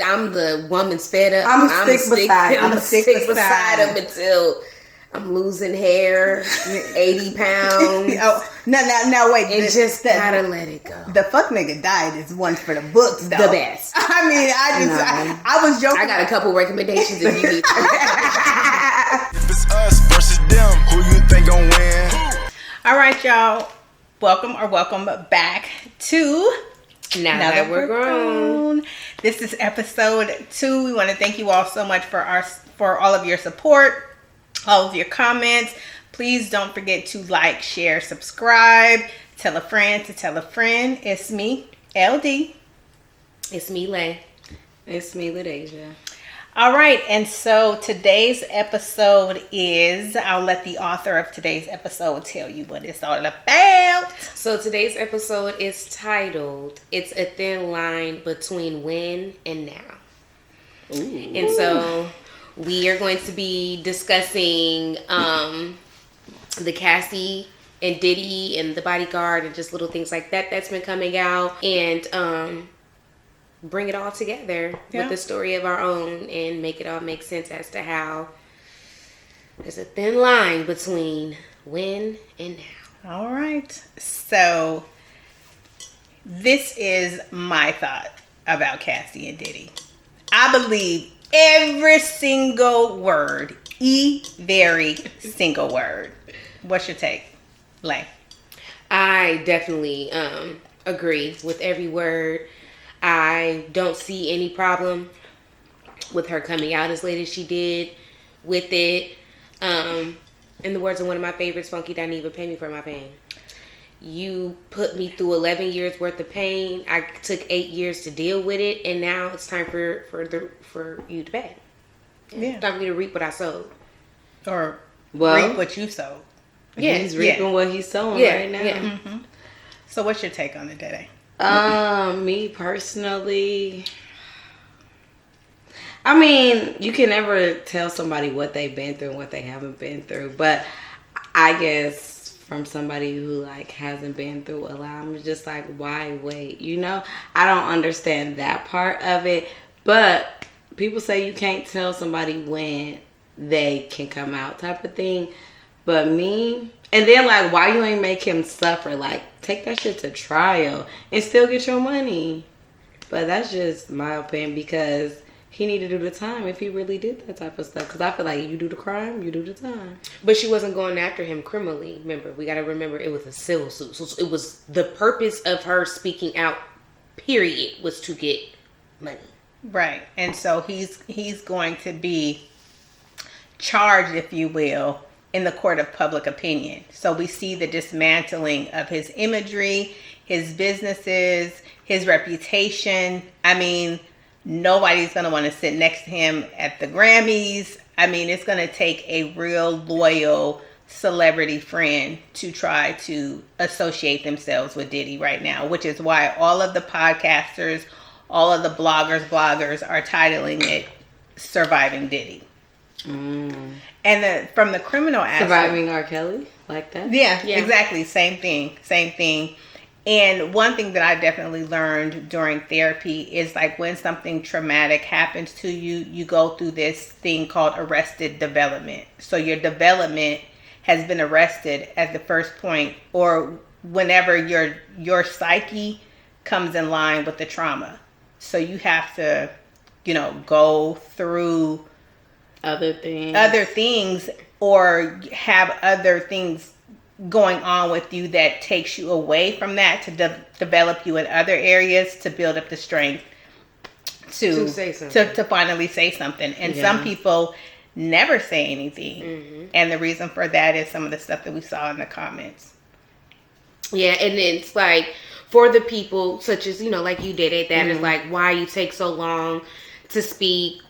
I'm the woman's fed up. I'm gonna stick beside him until I'm losing hair, 80 pounds. Now wait. And just gotta let it go. The fuck nigga diet is one for the books, though. The best. I mean, I was joking. I got a couple recommendations if you need. It's us versus them. Who you think gon' win? All right, y'all. Welcome back to Now That We're Grown. This is episode 2. We want to thank you all so much for all of your support, all of your comments. Please don't forget to like, share, subscribe. Tell a friend to tell a friend. It's me, LD. It's me, Lay. It's me, LaDasia. All right, and so today's episode is, I'll let the author of today's episode tell you what it's all about. So today's episode is titled, It's a Thin Line Between When and Now. Ooh. And so we are going to be discussing the Cassie and Diddy and the Bodyguard and just little things like that that's been coming out, and bring it all together with a story of our own and make it all make sense as to how there's a thin line between when and now. All right. So this is my thought about Cassie and Diddy. I believe every single word, very single word. What's your take, Lay? I definitely agree with every word. I don't see any problem with her coming out as late as she did with it. In the words of one of my favorites, Funky didn't even pay me for my pain. You put me through 11 years worth of pain. I took 8 years to deal with it, and now it's time for you to pay. It's time for me to reap what I sowed. Or reap what you sowed. Yeah, he's reaping what he's sowing right now. Yeah. Mm-hmm. So what's your take on it, Dede? Me personally, I mean, you can never tell somebody what they've been through and what they haven't been through, but I guess from somebody who like hasn't been through a lot, I'm just like, why wait? You know, I don't understand that part of it, but people say you can't tell somebody when they can come out type of thing, but me, and then like, why you ain't make him suffer? Like, take that shit to trial and still get your money. But that's just my opinion, because he need to do the time if he really did that type of stuff. Because I feel like you do the crime, you do the time. But she wasn't going after him criminally. Remember, we got to remember it was a civil suit. So it was the purpose of her speaking out, period, was to get money. Right. And so he's going to be charged, if you will, in the court of public opinion. So we see the dismantling of his imagery, his businesses, his reputation. I mean, nobody's going to want to sit next to him at the Grammys. I mean, it's going to take a real loyal celebrity friend to try to associate themselves with Diddy right now, which is why all of the podcasters, all of the bloggers are titling it Surviving Diddy. And from the criminal aspect, Surviving R. Kelly, like that? Yeah, exactly. Same thing. And one thing that I definitely learned during therapy is like when something traumatic happens to you, you go through this thing called arrested development. So your development has been arrested at the first point, or whenever your psyche comes in line with the trauma. So you have to, go through other things or have other things going on with you that takes you away from that to develop you in other areas to build up the strength to say something. To finally say something. And some people never say anything. Mm-hmm. And the reason for that is some of the stuff that we saw in the comments. Yeah, and it's like for the people such as, like you did it, that is like why you take so long to speak.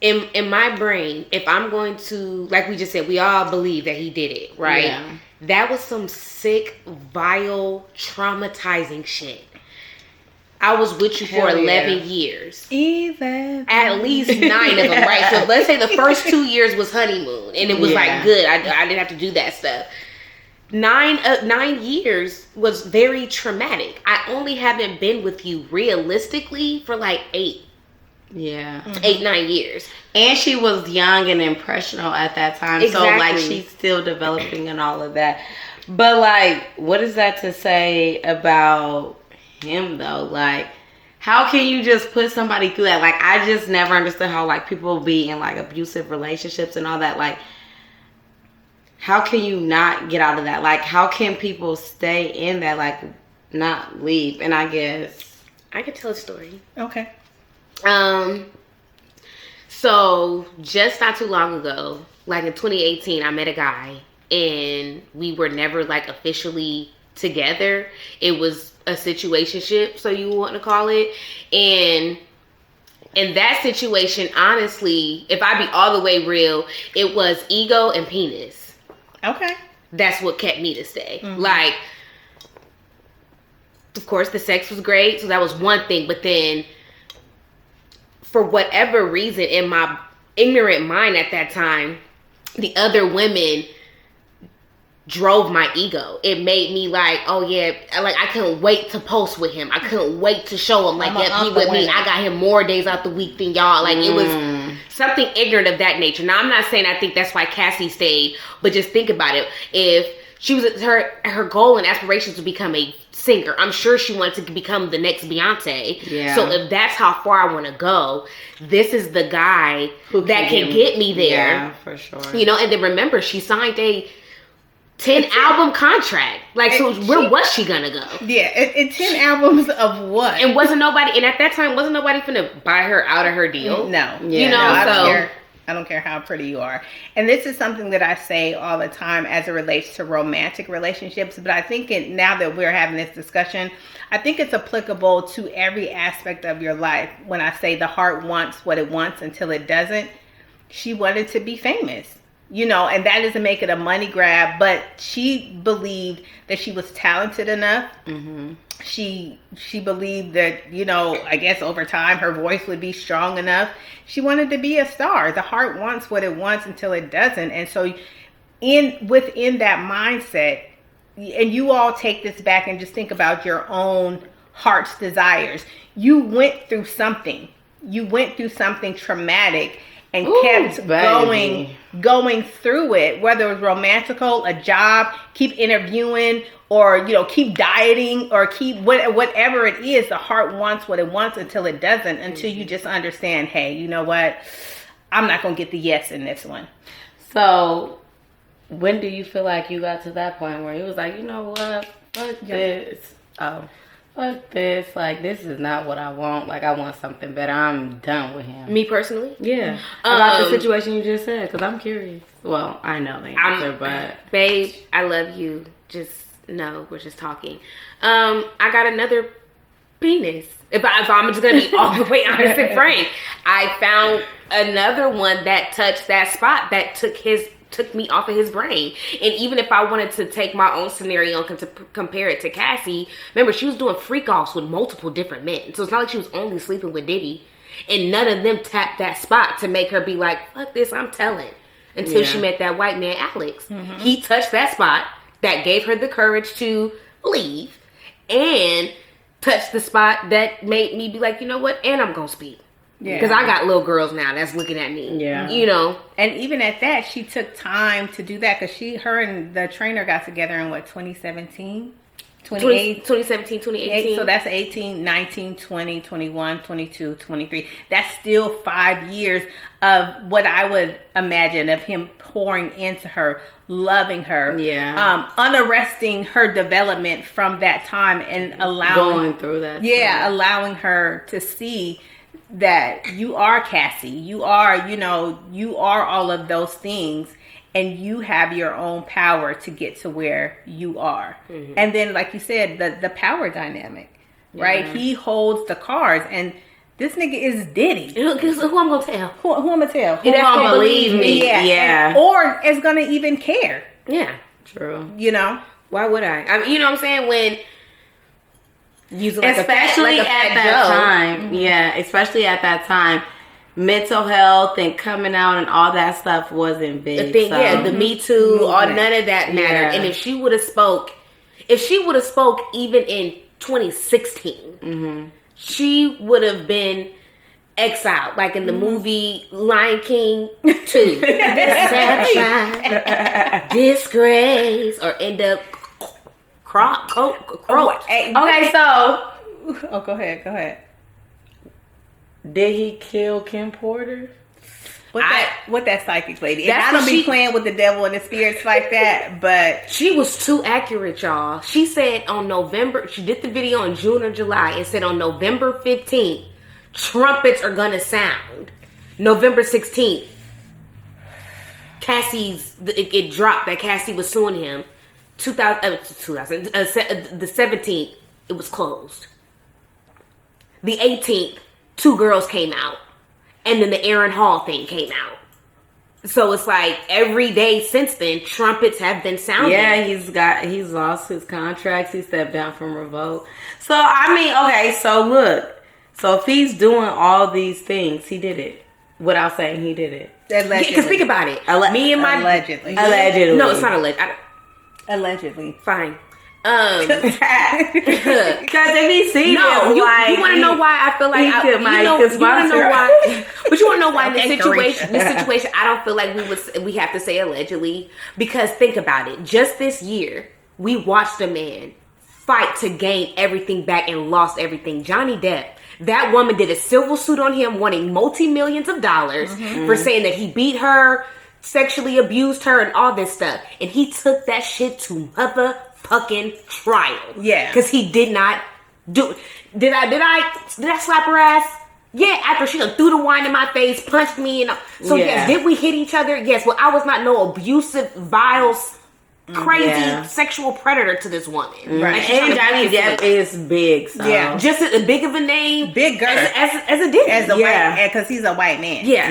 In my brain, if I'm going to, like we just said, we all believe that he did it, right? Yeah. That was some sick, vile, traumatizing shit. I was with you for 11 years. At least 9 of them, right? So let's say the first 2 years was honeymoon, and it was like good. I didn't have to do that stuff. 9 years was very traumatic. I only haven't been with you realistically for like 8. Yeah. 8-9 years. And she was young and impressionable at that time. So, like, she's still developing and all of that. But, like, what is that to say about him, though? Like, how can you just put somebody through that? Like, I just never understood how, like, people be in, like, abusive relationships and all that. Like, how can you not get out of that? Like, how can people stay in that, like, not leave? And I guess I could tell a story. Okay. So just not too long ago, like in 2018, I met a guy and we were never like officially together. It was a situationship, so you want to call it. And in that situation, honestly, if I be all the way real, it was ego and penis. Okay. That's what kept me to stay. Like, of course, the sex was great, so that was one thing. But then, for whatever reason, in my ignorant mind at that time, the other women drove my ego. It made me like, oh yeah, like I couldn't wait to post with him. I couldn't wait to show him, like, yeah, he with me. I got him more days out the week than y'all. Like, it was something ignorant of that nature. Now, I'm not saying I think that's why Cassie stayed, but just think about it. If she was, her goal and aspirations to become a singer, I'm sure she wanted to become the next Beyonce. Yeah. So if that's how far I want to go, this is the guy that can get me there. Yeah, for sure. You know, and then remember, she signed a 10 album contract. Like, so where was she gonna go? Yeah, 10 albums of what? And wasn't nobody, and at that time, wasn't nobody finna buy her out of her deal? No. Yeah, you know, no, I don't care how pretty you are. And this is something that I say all the time as it relates to romantic relationships. But I think now that we're having this discussion, I think it's applicable to every aspect of your life. When I say the heart wants what it wants until it doesn't, she wanted to be famous. You know, and that doesn't make it a money grab, but she believed that she was talented enough. Mm-hmm. She believed that, you know, I guess over time her voice would be strong enough. She wanted to be a star. The heart wants what it wants until it doesn't. And so within that mindset, and you all take this back and just think about your own heart's desires. You went through something. You went through something traumatic and kept going through it, whether it was romantical, a job, keep interviewing, or, you know, keep dieting, or keep whatever it is. The heart wants what it wants until it doesn't, until you just understand, hey, you know what? I'm not going to get the yes in this one. So when do you feel like you got to that point where it was like, you know what? Fuck this. Fuck this. Like, this is not what I want. Like, I want something better. I'm done with him. Me personally? Yeah. About the situation you just said, because I'm curious. Well, I know the answer, but... Babe, I love you. Just know we're just talking. I got another penis. If I'm just going to be all the way honest and frank, I found another one that touched that spot that took me off of his brain. And even if I wanted to take my own scenario and to compare it to Cassie, remember, she was doing freak offs with multiple different men. So it's not like she was only sleeping with Diddy. And none of them tapped that spot to make her be like, fuck this, I'm telling. Until she met that white man, Alex. Mm-hmm. He touched that spot that gave her the courage to leave, and touched the spot that made me be like, you know what? And I'm going to speak. Yeah. Because I got little girls now that's looking at me. Yeah. You know. And even at that, she took time to do that, because her and the trainer got together in 2017? 2017, 2018. So that's 18, 19, 20, 21, 22, 23. That's still 5 years of what I would imagine of him pouring into her, loving her, unarresting her development from that time, and going through that. Yeah, allowing her to see that you are Cassie. You are, you know, you are all of those things. And you have your own power to get to where you are. Mm-hmm. And then, like you said, the power dynamic, right? He holds the cards. And this nigga is Diddy. Who I'm going to tell? Who I'm going to tell? Who going to believe me? Yeah. Or is going to even care. Yeah. True. You know? Why would I mean, you know what I'm saying? When using like especially at that time. Mm-hmm. Yeah, especially at that time. Mental health and coming out and all that stuff wasn't big. The thing, the Me Too, all none of that mattered. And if she would have spoke even in 2016, she would have been exiled, like in the movie Lion King 2. Deception, disgrace, or end up croak. Okay, so go ahead. Did he kill Kim Porter? What that psychic lady? And That's I don't what be she- playing with the devil and the spirits like that, but She was too accurate, y'all. She said on November, she did the video in June or July and said on November 15th, trumpets are gonna sound. November 16th, it dropped that Cassie was suing him. The 17th, it was closed. The 18th, 2 girls came out. And then the Aaron Hall thing came out. So it's like every day since then, trumpets have been sounding. Yeah, he's lost his contracts. He stepped down from Revolt. So I mean, okay, so look. So if he's doing all these things, he did it without saying he did it. Because think about it. Me and my allegedly. No, it's not alleged. Allegedly. Fine. Because if he seen No, it, you like, want to know why I feel like you want to know why. But you want to know why in this situation, I don't feel like we have to say allegedly, because think about it. Just this year, we watched a man fight to gain everything back and lost everything. Johnny Depp. That woman did a civil suit on him, wanting multi-millions of dollars for saying that he beat her, sexually abused her, and all this stuff. And he took that shit to motherfucking trial. Yeah. Because he did not do. Did I slap her ass? Yeah, after she done threw the wine in my face, punched me, and so yes, did we hit each other? Yes. Well, I was not no abusive, vile, crazy sexual predator to this woman. Right. Like, and Johnny Depp is big. So. Yeah. just as big of a name, bigger as a Diddy. as a white, because he's a white man. Yeah,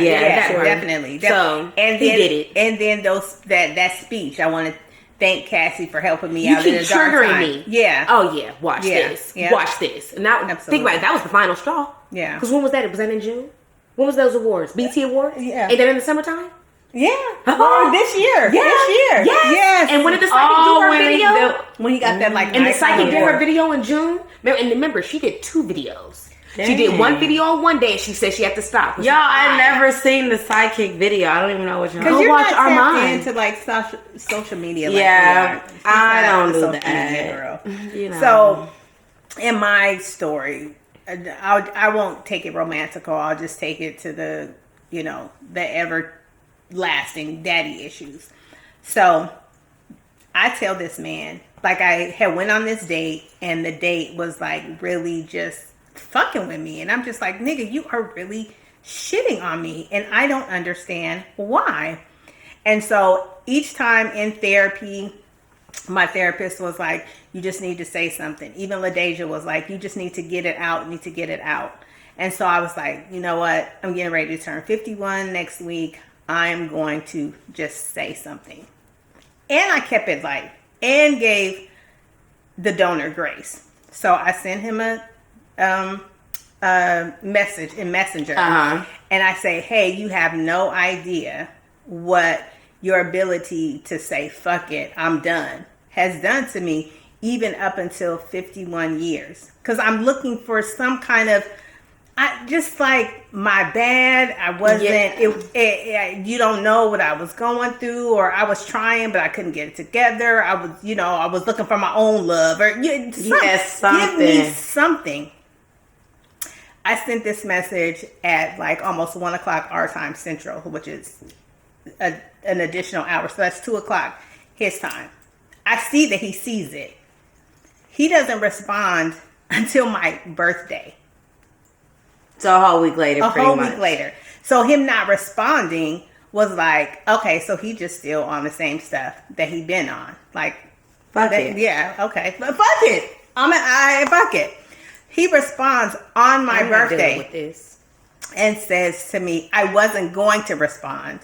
sure. definitely. So and he then, did it. And then that speech, I want to thank Cassie for helping me You out keep in a dark triggering time. me. Yeah. Oh yeah. Watch Yeah. this. Yeah. Watch this. And now think about it. That was the final straw. Yeah. Because when was that? Was that in June? When was those awards? BT Awards? Yeah. And then in the summertime? Yeah. Oh, this year. Yeah. This year. Yes. And when did the psychic do her video? When he got that like And the nice psychic did her award. video in June. And remember, she did 2 videos. She did Dang. one video on one day, and she said she had to stop. Y'all, I never seen the Sidekick video. I don't even know what you're Because Go you're watch not tapped Armand. into like social media. Like Yeah, we are. She's I not don't a do social that. media girl. You know. So, in my story, I won't take it romantical. I'll just take it to the everlasting daddy issues. So, I tell this man, like I had went on this date, and the date was like really just fucking with me, and I'm just like, nigga, you are really shitting on me, and I don't understand why. And so each time in therapy, my therapist was like, you just need to say something. Even LaDeja was like, you just need to get it out, And so I was like, you know what? I'm getting ready to turn 51 next week. I'm going to just say something. And I kept it light and gave the donor grace. So I sent him a message in Messenger. And I say, hey, you have no idea what your ability to say, fuck it, I'm done, has done to me, even up until 51 years. Because I'm looking for some kind of, just like, my bad, I wasn't, you don't know what I was going through, or I was trying, but I couldn't get it together. I was looking for my own love, or something. Give me something. I sent this message at like almost 1 o'clock our time Central, which is an additional hour. So that's 2 o'clock his time. I see that he sees it. He doesn't respond until my birthday. So a whole week later, week later. So him not responding was like, okay, so he just still on the same stuff that he been on. Like, fuck it. Yeah, okay. But fuck it. Fuck it. He responds on my birthday with this and says to me, I wasn't going to respond.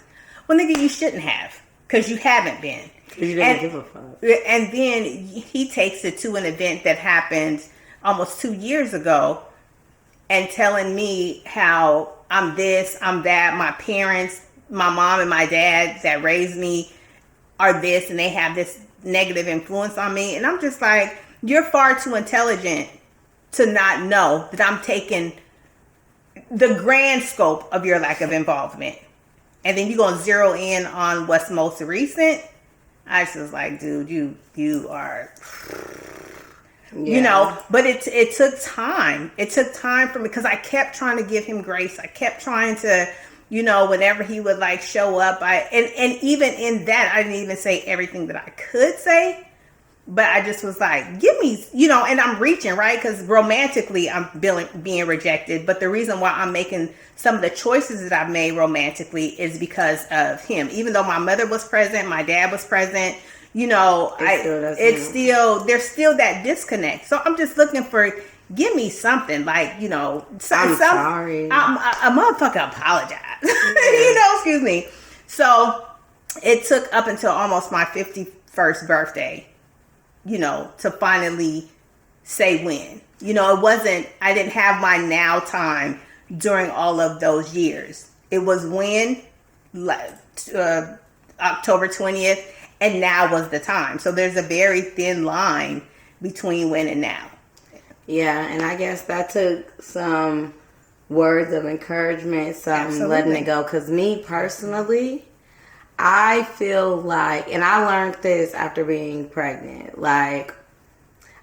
Well, nigga, you shouldn't have, because you haven't been. You didn't give a fuck. And then he takes it to an event that happened almost 2 years ago and telling me how I'm this, I'm that, my parents, my mom and my dad that raised me are this, and they have this negative influence on me. And I'm just like, you're far too intelligent to not know that I'm taking the grand scope of your lack of involvement. And then you're going to zero in on what's most recent. I just was like, dude, you are, you know, but it took time. It took time for me because I kept trying to give him grace. I kept trying to, you know, whenever he would like show up, and even in that, I didn't even say everything that I could say. But I just was like, give me, you know, and I'm reaching, right? Because romantically, I'm being rejected. But the reason why I'm making some of the choices that I've made romantically is because of him. Even though my mother was present, my dad was present, you know, there's still that disconnect. So I'm just looking for, give me something like, you know, sorry. A motherfucker apologize, you know, excuse me. So it took up until almost my 51st birthday, you know, to finally say when. You know, I didn't have my now time during all of those years. It was when, October 20th, and now was the time. So there's a very thin line between when and now. Yeah, and I guess that took some words of encouragement, letting it go. Because me personally, I feel like, and I learned this after being pregnant, like,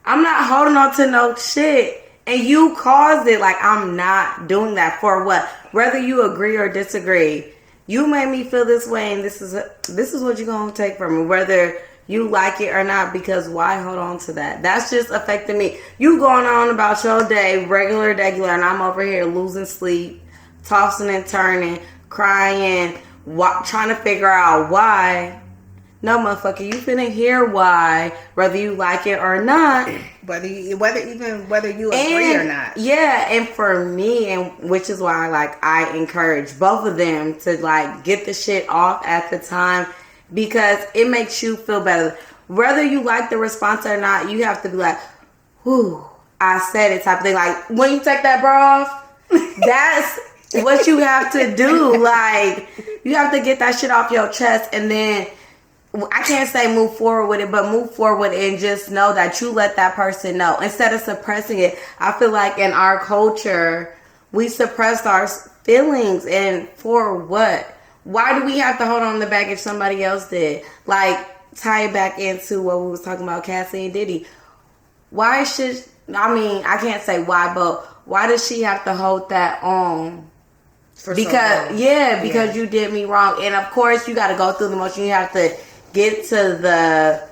I'm not holding on to no shit. And you caused it. Like, I'm not doing that for what? Whether you agree or disagree, you made me feel this way, and this is what you're going to take from me. Whether you like it or not, because why hold on to that? That's just affecting me. You going on about your day, regular, and I'm over here losing sleep, tossing and turning, crying, trying to figure out why. No, motherfucker, you finna hear why, whether you like it or not. Whether you agree or not. Yeah, and for me, and which is why I encourage both of them to like get the shit off at the time, because it makes you feel better. Whether you like the response or not, you have to be like, whew, I said it type of thing. Like, when you take that bra off, that's what you have to do. Like, you have to get that shit off your chest, and then I can't say move forward with it, but move forward and just know that you let that person know instead of suppressing it. I feel like in our culture, we suppress our feelings, and for what? Why do we have to hold on to the back if somebody else did? Like, tie it back into what we was talking about, Cassie and Diddy. Why should, I can't say why, but why does she have to hold that on? Because you did me wrong. And of course, you got to go through the motion. You have to get to the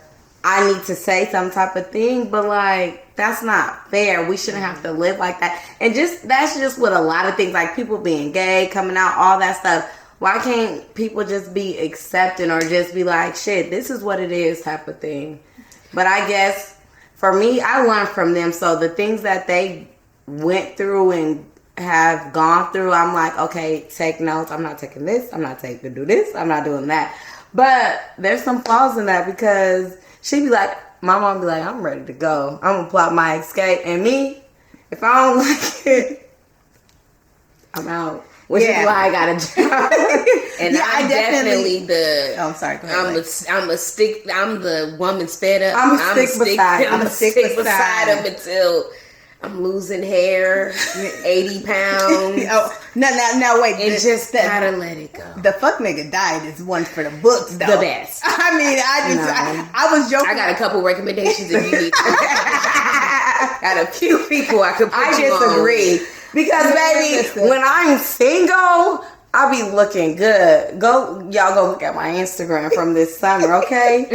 I need to say some type of thing, but like, that's not fair. We shouldn't have to live like that. And that's just with a lot of things, like people being gay, coming out, all that stuff. Why can't people just be accepting or just be like, shit, this is what it is type of thing? But I guess for me, I learned from them. So the things that they went through and have gone through, I'm like, okay, take notes. I'm not taking this. I'm not taking do this. I'm not doing that. But there's some flaws in that, because she be like, my mom be like, I'm ready to go. I'm going to plot my escape. And me, if I don't like it, I'm out. Which is why I got a job. And I'm definitely I'm sorry. Go ahead. I'm the woman's fed up. I'm a stick beside him until I'm losing hair, 80 pounds. No, wait. And just gotta let it go. The fuck nigga died is one for the books, though. The best. I was joking. I got a couple recommendations if you need to. Got a few people I could put you on. I disagree. Because, baby, when I'm single, I be looking good. Y'all go look at my Instagram from this summer, okay?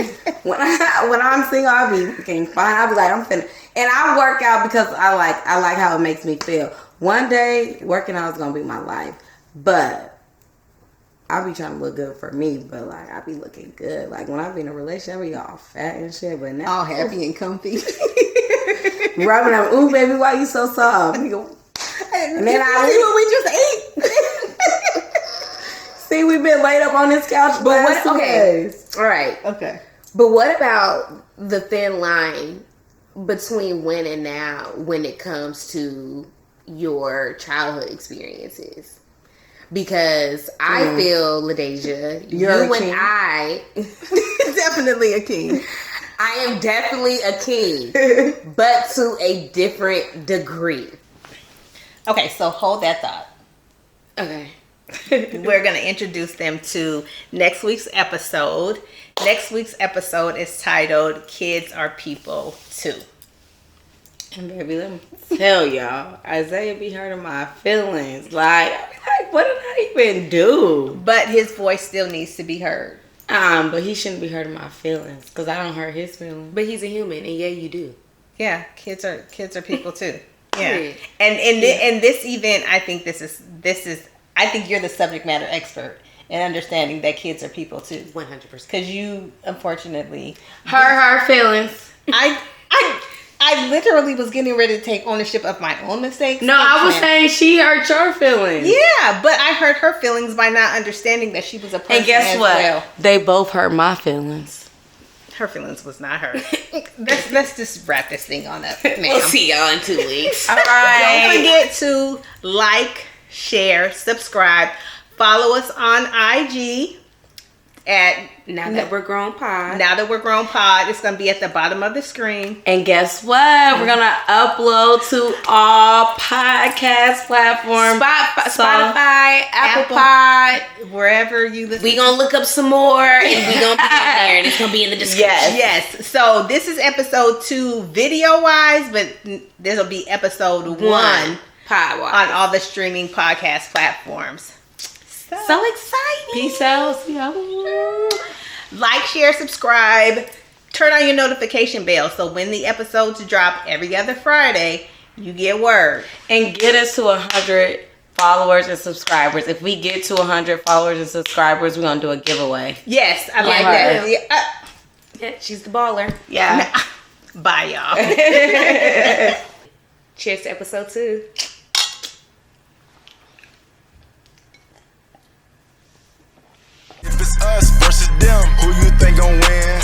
when I'm single, I be looking fine. I be like, I'm finna. And I work out because I like how it makes me feel. One day, working out is gonna be my life, but I be trying to look good for me. But like, I be looking good. Like when I be in a relationship, I be all fat and shit. But now, all happy and comfy, rubbing them. Ooh, baby, why you so soft? And then I see what we just ate. See, we've been laid up on this couch. But what? Okay, all right. Okay. But what about the thin line between when and now when it comes to your childhood experiences? Because I feel, LaDeja, you and I definitely a king. I am definitely a king, but to a different degree. Okay, so hold that thought. Okay. We're going to introduce them to next week's episode. Next week's episode is titled Kids Are People Too. And baby, let me tell y'all, Isaiah be hurting my feelings. Like, I be like, what did I even do? But his voice still needs to be heard. But he shouldn't be hurting my feelings because I don't hurt his feelings. But he's a human, and yeah, you do. Yeah, kids are people too. Yeah. Period. And in this event, I think this is I think you're the subject matter expert in understanding that kids are people too. 100%. Because you, unfortunately, Hurt her feelings. I literally was getting ready to take ownership of my own mistakes. No, I was saying she hurt your feelings. Yeah, but I hurt her feelings by not understanding that she was a person. And guess as what? well. They both hurt my feelings. Her feelings was not hurt. let's just wrap this thing on up, ma'am. We'll see y'all in 2 weeks. All right. Don't forget to like, share, subscribe, follow us on IG at Now that we're grown pod. Now That We're Grown Pod. It's going to be at the bottom of the screen. And guess what? We're going to upload to all podcast platforms. Spotify, Apple Pod. Wherever you listen. We gonna look up some more, and we gonna be in there, and it's gonna be in the description. Yes. So this is episode 2 video wise, but this will be episode 1 pod on all the streaming podcast platforms. So exciting. Peace out. See y'all. Like, share, subscribe, turn on your notification bell so when the episodes drop every other Friday, you get word. And get us to 100 followers and subscribers. If we get to 100 followers and subscribers, we're going to do a giveaway. Yes, I like that. Yeah, she's the baller. Yeah. Bye, y'all. Cheers to episode 2. If it's us versus them, who you think gon' win?